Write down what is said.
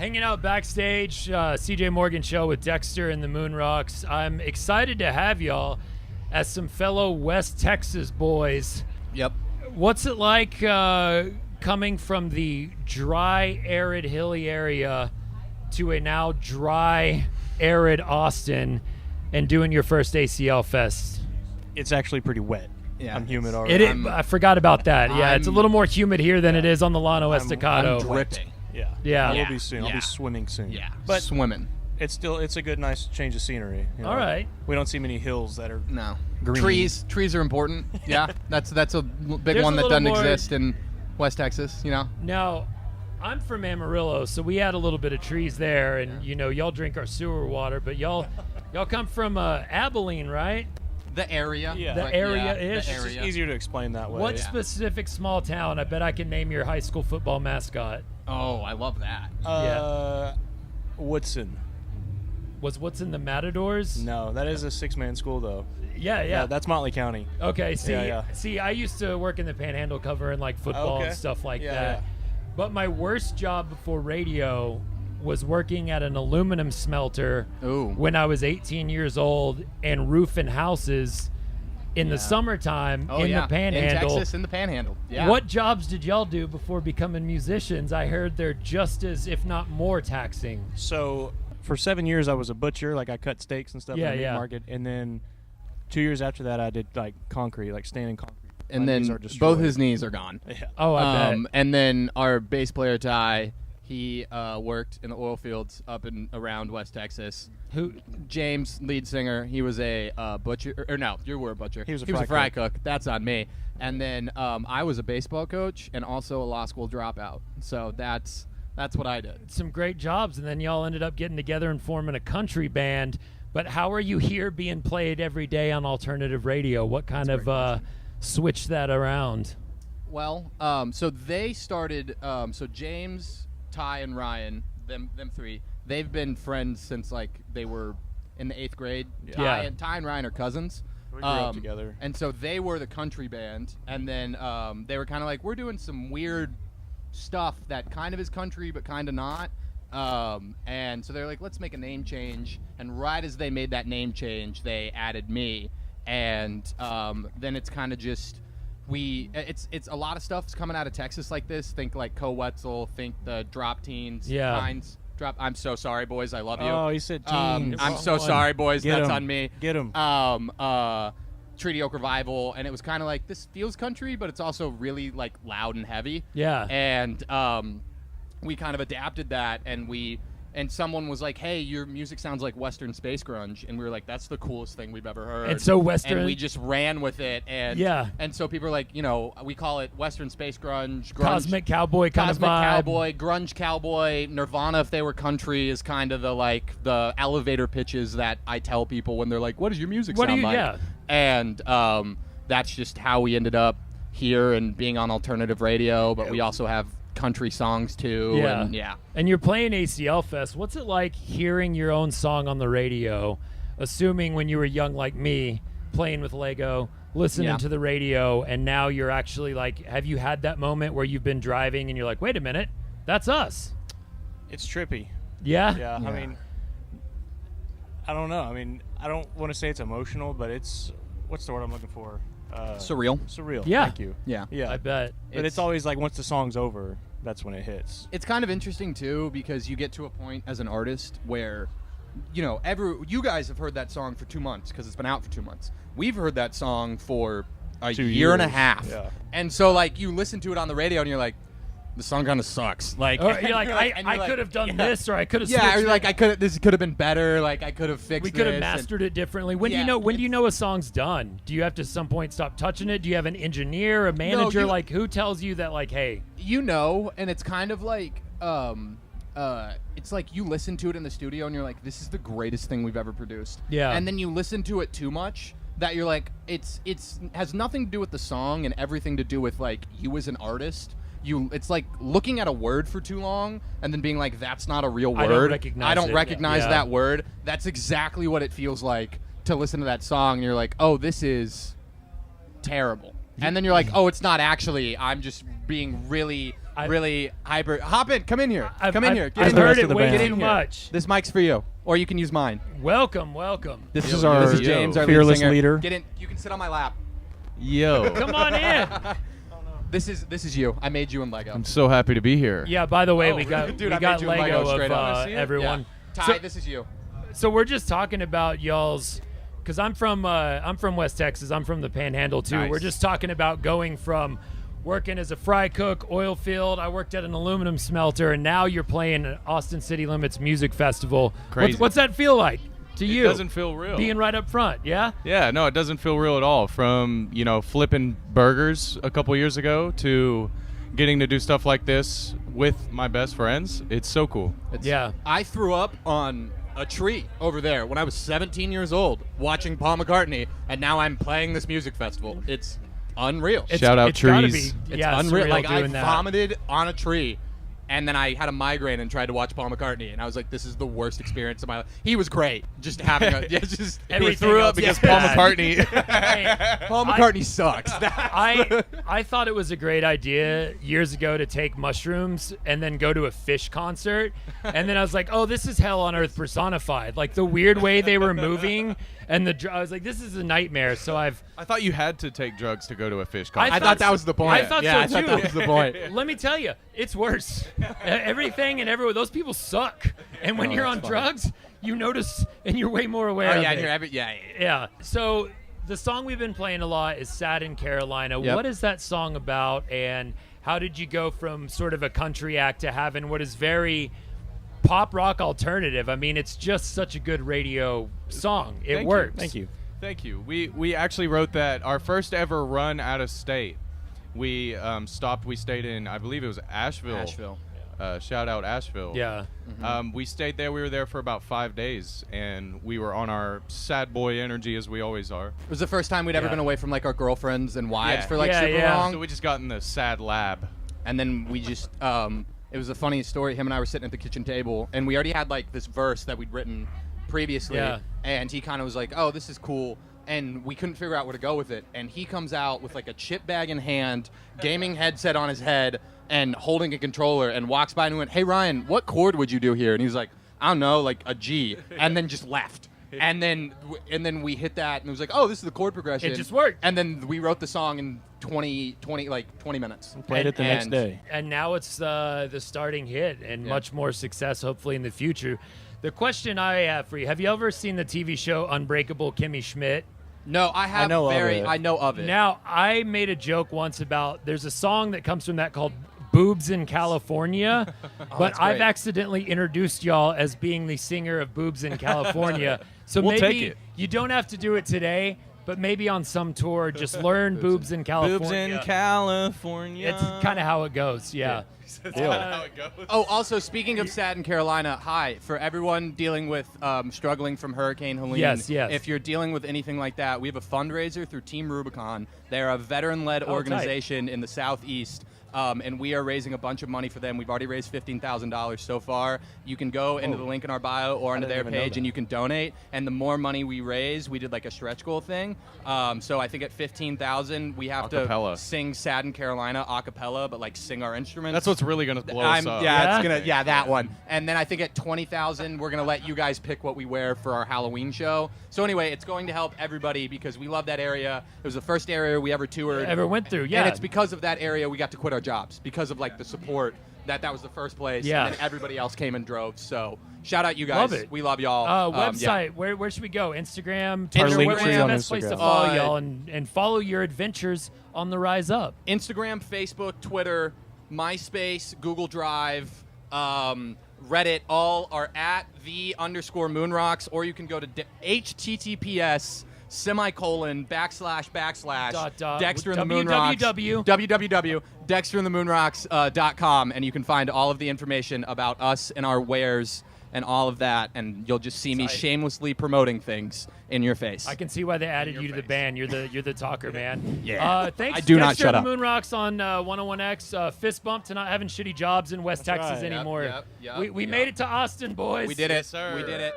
Hanging out backstage, CJ Morgan show with Dexter and the Moonrocks. I'm excited to have y'all as some fellow West Texas boys. Yep. What's it like coming from the dry, arid, hilly area to a now dry, arid Austin and doing your first ACL Fest? It's actually pretty wet. Yeah. I'm humid already. I forgot about that. Yeah, it's a little more humid here than it is on the Llano I'm Estacado. dripping. Yeah. I Yeah. will be soon. I'll be swimming soon. Yeah. But Swimming. it's a good, nice change of scenery. You know? All right. We don't see many hills that are No. green. Trees are important. Yeah. That's a big There's one a that little doesn't more- exist in West Texas, you know? Now, I'm from Amarillo, so we had a little bit of trees there, and y'all drink our sewer water, but y'all come from Abilene, right? The area. Yeah. The But area-ish? the It's area. just easier to explain that way. What Yeah. specific small town? I bet I can name your high school football mascot. Oh, I love that. Woodson. What's in the Matadors? No, that is a 6-man school though. Yeah. That's Motley County. Okay, Yeah. see, I used to work in the Panhandle covering like football Okay. and stuff like Yeah, that. yeah. But my worst job before radio was working at an aluminum smelter Ooh. when I was 18 years old and roofing houses in the summertime Oh, in yeah. the Panhandle. In Texas, in the Panhandle. Yeah. What jobs did y'all do before becoming musicians? I heard they're just as, if not more, taxing. So for 7 years I was a butcher, like I cut steaks and stuff Yeah, in the meat yeah. market, and then 2 years after that I did like concrete, like standing concrete. And My knees then are destroyed. both his knees are gone. Yeah. Oh, I bet. And then our bass player Ty, he worked in the oil fields up and around West Texas. Who? James, lead singer, he was a butcher. Or no, you were a butcher. He was a fry fry cook. That's on me. And then I was a baseball coach and also a law school dropout. So that's what I did. Some great jobs, and then y'all ended up getting together and forming a country band. But how are you here being played every day on alternative radio? What kind of switched that around? Well, so they started. So James, Ty, and Ryan, them three, they've been friends since like they were in the 8th grade. Yeah. Ty and Ryan are cousins. We grew up together. And so they were the country band, and then they were kind of like, we're doing some weird stuff that kind of is country but kind of not. And so they're like, let's make a name change. And right as they made that name change, they added me. And then it's kind of just it's a lot of stuff's coming out of Texas like this. Think like Co Wetzel, think the Drop Teens, Yeah. Hines. I'm so sorry, boys. I love you. Oh, he said teens. I'm so sorry, boys. Get That's 'em. on me. Get 'em. Treaty Oak Revival, and it was kind of like, this feels country, but it's also really like loud and heavy. Yeah. And we kind of adapted that, and someone was like, hey, your music sounds like Western space grunge, and we were like, that's the coolest thing we've ever heard. And so Western- and we just ran with it, and Yeah. and so people are like, we call it Western space grunge, Cosmic cowboy kind Cosmic of vibe. cowboy, grunge cowboy, Nirvana if they were country is kind of the elevator pitches that I tell people when they're like, what does your music What do sound you- like? yeah. And that's just how we ended up here and being on alternative radio, but we also have country songs too. Yeah. And yeah. And you're playing ACL Fest. What's it like hearing your own song on the radio, assuming when you were young like me, playing with Lego, listening Yeah. to the radio, and now you're actually like, have you had that moment where you've been driving and you're like, wait a minute, that's us? It's trippy. Yeah? Yeah. Yeah. I mean, I don't know. I mean, I don't want to say it's emotional, but it's, what's the word I'm looking for? Surreal. Surreal. Yeah. Thank you. Yeah. Yeah. I bet. But it's always like once the song's over, that's when it hits. It's kind of interesting too, because you get to a point as an artist where, you guys have heard that song for 2 months because it's been out for 2 months. We've heard that song for a 2 year and a years. half. Yeah. And so like you listen to it on the radio and you're like, the song kind of sucks. Like, Or you're like, and I you're could have done yeah. this, or I could have Yeah, switched or you're like, it. this could have been better. Like, I could have fixed. We could have this, and- mastered it differently. When Yeah, do you know a song's done? Do you have to at some point stop touching it? Do you have an engineer, a manager? you- Like, who tells you that, like, hey, and it's kind of like, it's like you listen to it in the studio and you're like, this is the greatest thing we've ever produced. Yeah. And then you listen to it too much that you're like, it's has nothing to do with the song and everything to do with like you as an artist. It's like looking at a word for too long and then being like, that's not a real word. I don't recognize I don't it. recognize Yeah. that word. That's exactly what it feels like to listen to that song. And you're like, oh, this is terrible. And then you're like, oh, it's not actually. I'm just being really really hyper. Hop in. Come in here. Come in here. Get I've in here. heard it of the way band. too much. This mic's for you, or you can use mine. Welcome. This is our this is James, our fearless lead singer. leader. Get in. You can sit on my lap. Yo. Come on in. This is you. I made you in Lego. I'm so happy to be here. Yeah. By the way, Oh, we got dude, we I got made you a Lego Lego straight of up. everyone. Yeah. Ty, So- this is you. So we're just talking about y'all's, because I'm from West Texas. I'm from the Panhandle too. Nice. We're just talking about going from working as a fry cook, oil field. I worked at an aluminum smelter, and now you're playing at Austin City Limits Music Festival. Crazy. What's that feel like to you? It doesn't feel real. Being right up front, yeah. Yeah, no, it doesn't feel real at all. From, flipping burgers a couple years ago to getting to do stuff like this with my best friends. It's so cool. Yeah. I threw up on a tree over there when I was 17 years old watching Paul McCartney, and now I'm playing this music festival. It's unreal. Shout out it's gotta trees. be, It's yeah, unreal. surreal Like I doing that. vomited on a tree, and then I had a migraine and tried to watch Paul McCartney, and I was like, "This is the worst experience of my life." He was great, just having a just Everything threw else up because is Paul bad. McCartney. Hey, Paul McCartney sucks. I thought it was a great idea years ago to take mushrooms and then go to a Fish concert, and then I was like, oh, this is hell on earth personified. Like the weird way they were moving, and I was like, this is a nightmare. So I thought you had to take drugs to go to a fish I concert. I thought that was the point. I thought yeah, so I too. thought that was the point. Let me tell you, it's worse. Everything and everyone, those people suck. And when Oh, you're on that's funny. drugs, you notice and you're way more aware Oh of yeah, it. and you're yeah. Yeah. So the song we've been playing a lot is Sad in Carolina. Yep. What is that song about, and how did you go from sort of a country act to having what is very pop rock alternative? I mean, it's just such a good radio song. It Thank you. works. Thank you. Thank you. We actually wrote that our first ever run out of state. We stopped. We stayed in, I believe it was Asheville. Asheville. Shout out Asheville. Yeah. We stayed there. We were there for about 5 days, and we were on our sad boy energy as we always are. It was the first time we'd ever Yeah. been away from like our girlfriends and wives Yeah. for like Yeah, super yeah. long. So we just got in the sad lab. And then we just, it was a funny story. Him and I were sitting at the kitchen table, and we already had like this verse that we'd written previously. Yeah. And he kind of was like, "Oh, this is cool." And we couldn't figure out where to go with it. And he comes out with like a chip bag in hand, gaming headset on his head, and holding a controller, and walks by and went, "Hey Ryan, what chord would you do here?" And he was like, "I don't know, like a G," and then just left. And then we hit that, and it was like, "Oh, this is the chord progression." It just worked. And then we wrote the song in 20 minutes. Played it the next And- day. And now it's the starting hit and Yeah. much more success, hopefully, in the future. The question I have for you, have you ever seen the TV show Unbreakable Kimmy Schmidt? No, I have know of it. I know of it. Now, I made a joke once about there's a song that comes from that called Boobs in California, but that's I've great. accidentally introduced y'all as being the singer of Boobs in California. So We'll maybe take it. you don't have to do it today, but maybe on some tour, just learn Boobs in California. Boobs in California. It's kind of how it goes, yeah. That's how it goes. Oh, also speaking of sad in Carolina, hi for everyone dealing with struggling from Hurricane Helene. Yes, yes. If you're dealing with anything like that, we have a fundraiser through Team Rubicon. They're a veteran-led tight. organization in the Southeast. And we are raising a bunch of money for them. We've already raised $15,000 so far. You can go into the link in our bio or onto didn't their even know page that. and you can donate. And the more money we raise, we did like a stretch goal thing. So I think at 15,000, we have Acapella. to sing "Sad in Carolina" a cappella, but like sing our instruments. That's what's really gonna blow us up. Yeah, Yeah? that one. And then I think at 20,000, we're gonna let you guys pick what we wear for our Halloween show. So anyway, it's going to help everybody because we love that area. It was the first area we ever toured. Ever went through, yeah. And it's because of that area we got to quit our jobs because of like the support that was the first place. Yeah. And then everybody else came and drove. So shout out you guys. Love it. We love y'all. Website, Yeah. where should we go? Instagram, Our Twitter, link where's tree the on best place to Instagram. follow y'all and follow your adventures on the rise up? Instagram, Facebook, Twitter, MySpace, Google Drive, Reddit, all are at _Moonrocks, or you can go to https:// Dexter and the Moonrocks www. DexterandtheMoonrocks.com, and you can find all of the information about us and our wares and all of that, and you'll just see me Tight. shamelessly promoting things in your face. I can see why they added you to the band. You're the talker, man. Yeah. Thanks. I do not Dexter shut and the up. Moonrocks on 101X. Fist bump to not having shitty jobs in West That's Texas right. anymore. Yep, We yep. made it to Austin, boys. We did it. Yes, sir. We did it.